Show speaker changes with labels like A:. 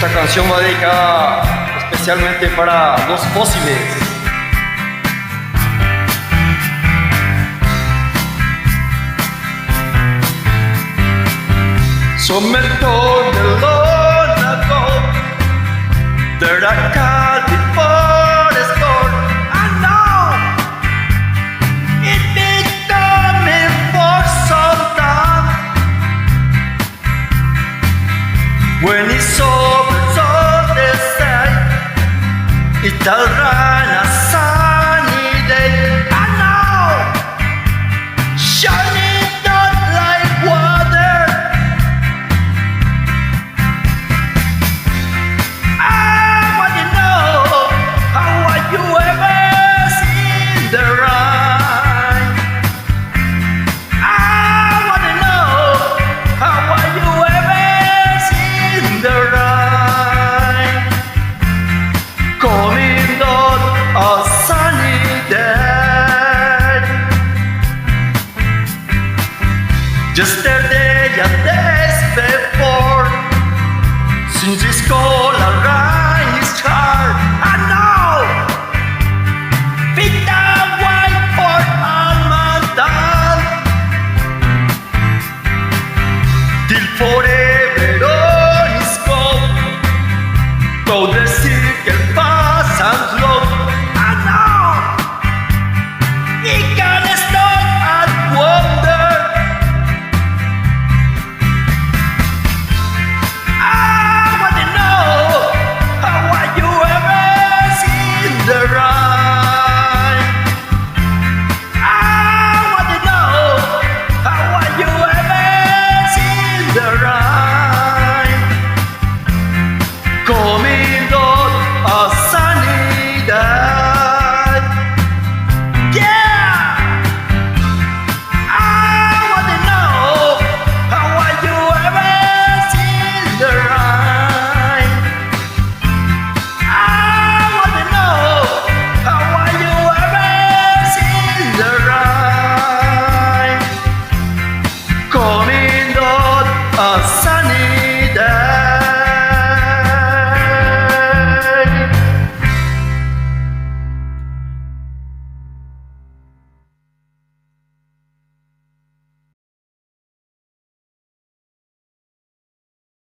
A: Esta canción va dedicada especialmente para los fósiles. Some men told me long ago that I can't be for the score. I know it's been coming for some time. When it's over, so they say it's alright, a sunny day. I know, shining not like water. I wanna know, how are you ever seen the rain? I wanna know, how are you ever seen the rain? Coming on a sunny day. Yesterday and days before, since this cold around his heart, I know fit the white for Almadan till forever.